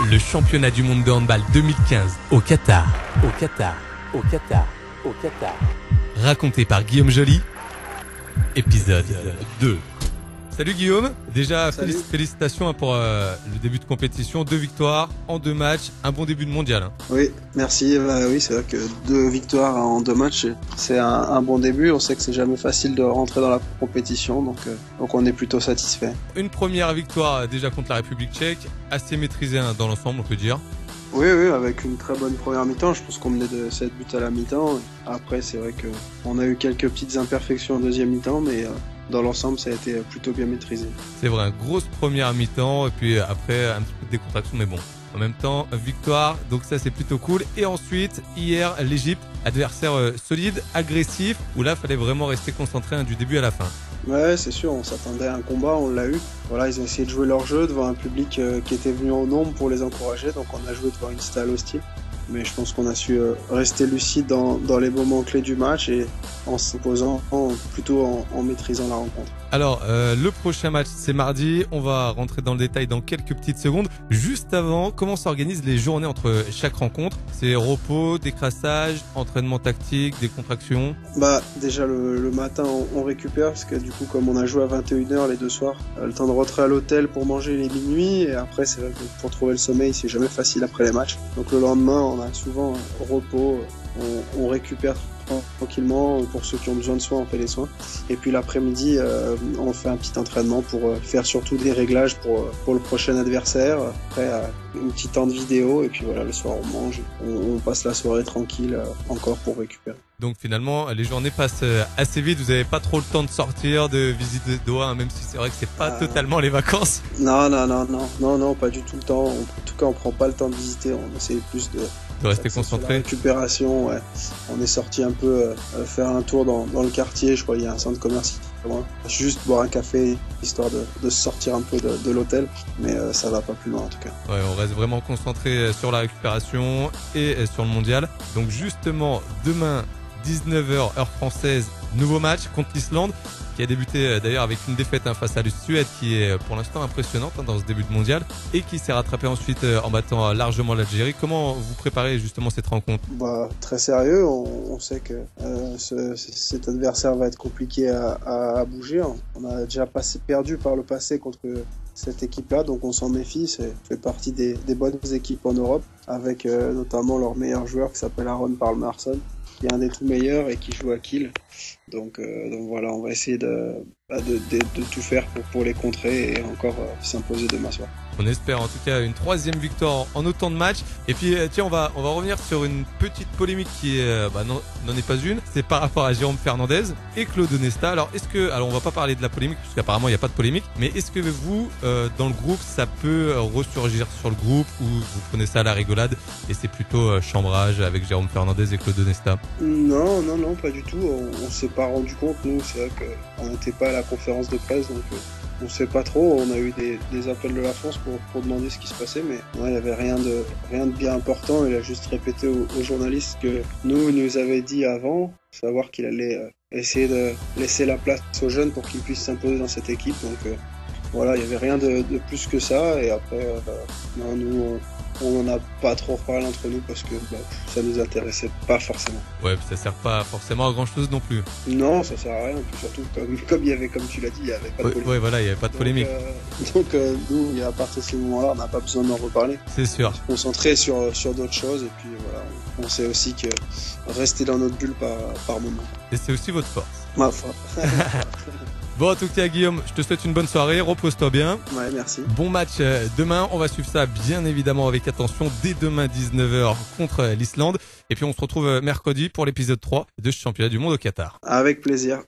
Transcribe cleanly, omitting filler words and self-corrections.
Le championnat du monde de handball 2015 au Qatar. Raconté par Guillaume Joly. Épisode 2. Salut Guillaume, déjà Salut. Félicitations pour le début de compétition, 2 victoires en 2 matchs, un bon début de mondial. Oui, merci. Oui, c'est vrai que 2 victoires en 2 matchs, c'est un bon début. On sait que c'est jamais facile de rentrer dans la compétition, donc on est plutôt satisfait. Une première victoire déjà contre la République tchèque, assez maîtrisée dans l'ensemble on peut dire. Oui, avec une très bonne première mi-temps. Je pense qu'on menait de 7 buts à la mi-temps. Après, c'est vrai qu'on a eu quelques petites imperfections en deuxième mi-temps, mais dans l'ensemble, ça a été plutôt bien maîtrisé. C'est vrai, une grosse première mi-temps et puis après un petit peu de décontraction, mais bon. En même temps, victoire, donc ça c'est plutôt cool. Et ensuite, hier, l'Égypte, adversaire solide, agressif, où là, fallait vraiment rester concentré du début à la fin. Ouais, c'est sûr, on s'attendait à un combat, on l'a eu. Voilà, ils ont essayé de jouer leur jeu devant un public qui était venu en nombre pour les encourager, donc on a joué devant une salle hostile. Mais je pense qu'on a su rester lucide dans les moments clés du match et en s'imposant plutôt en maîtrisant la rencontre. Alors, le prochain match, c'est mardi. On va rentrer dans le détail dans quelques petites secondes. Juste avant, comment s'organisent les journées entre chaque rencontre? C'est repos, décrassage, entraînement tactique, décontraction? Déjà le matin, on récupère parce que du coup, comme on a joué à 21h les 2 soirs, le temps de rentrer à l'hôtel pour manger les minuit. Et après, c'est vrai que pour trouver le sommeil, c'est jamais facile après les matchs. Donc le lendemain, on a souvent repos, on récupère tranquillement. Pour ceux qui ont besoin de soins, on fait les soins. Et puis l'après-midi, on fait un petit entraînement pour faire surtout des réglages pour le prochain adversaire. Après, une petite temps de vidéo. Et puis voilà, le soir, on mange. On passe la soirée tranquille encore pour récupérer. Donc finalement, les journées passent assez vite. Vous n'avez pas trop le temps de sortir, de visiter Doha, même si c'est vrai que c'est pas totalement les vacances. Non, pas du tout le temps. En tout cas, on prend pas le temps de visiter. On essaie plus de rester concentré. La récupération, ouais. On est sorti un peu faire un tour dans le quartier. Je crois qu'il y a un centre commercial. Juste boire un café, histoire de sortir un peu de l'hôtel. Mais ça va pas plus loin en tout cas. Ouais, on reste vraiment concentré sur la récupération et sur le mondial. Donc justement, demain, 19h heure française, nouveau match contre l'Islande qui a débuté d'ailleurs avec une défaite face à la Suède qui est pour l'instant impressionnante dans ce début de mondial et qui s'est rattrapé ensuite en battant largement l'Algérie. Comment vous préparez justement cette rencontre? Très sérieux, on sait que cet adversaire va être compliqué à bouger. On a déjà perdu par le passé contre cette équipe-là, donc on s'en méfie. C'est fait partie des bonnes équipes en Europe avec notamment leur meilleur joueur qui s'appelle Aron Pálmarsson, qui est un des tout meilleurs et qui joue à Kiel. Donc voilà, on va essayer de tout faire pour les contrer et encore s'imposer demain soir. On espère en tout cas une 3e victoire en autant de matchs. Et puis tiens, on va revenir sur une petite polémique qui n'en est pas une. C'est par rapport à Jérôme Fernandez et Claude Onesta. Alors on va pas parler de la polémique parce qu'apparemment il n'y a pas de polémique. Mais est-ce que vous, dans le groupe, ça peut ressurgir sur le groupe ou vous prenez ça à la rigolade et c'est plutôt chambrage avec Jérôme Fernandez et Claude Onesta? Non, pas du tout. On s'est pas rendu compte, nous. C'est vrai qu'on n'était pas à la conférence de presse, donc on sait pas trop. On a eu des appels de la France pour demander ce qui se passait, mais il y avait rien de bien important. Il a juste répété aux journalistes que nous avait dit avant, savoir qu'il allait essayer de laisser la place aux jeunes pour qu'ils puissent s'imposer dans cette équipe. Donc voilà, il y avait rien de plus que ça. Et après, nous on n'en a pas trop reparlé entre nous parce que ça nous intéressait pas forcément. Ouais, ça sert pas forcément à grand chose non plus. Non, ça sert à rien. Puis surtout, comme il y avait, comme tu l'as dit, il y avait pas de polémique. Ouais, voilà, il y avait pas de polémique. Donc nous, à partir de ce moment-là, on n'a pas besoin d'en reparler. C'est sûr. On se concentrer sur d'autres choses et puis voilà. On sait aussi que rester dans notre bulle par moment. Et c'est aussi votre force. Ma foi. Bon, en tout cas, Guillaume, je te souhaite une bonne soirée. Repose-toi bien. Ouais, merci. Bon match demain. On va suivre ça bien évidemment avec attention dès demain 19h contre l'Islande. Et puis on se retrouve mercredi pour l'épisode 3 de ce championnat du monde au Qatar. Avec plaisir.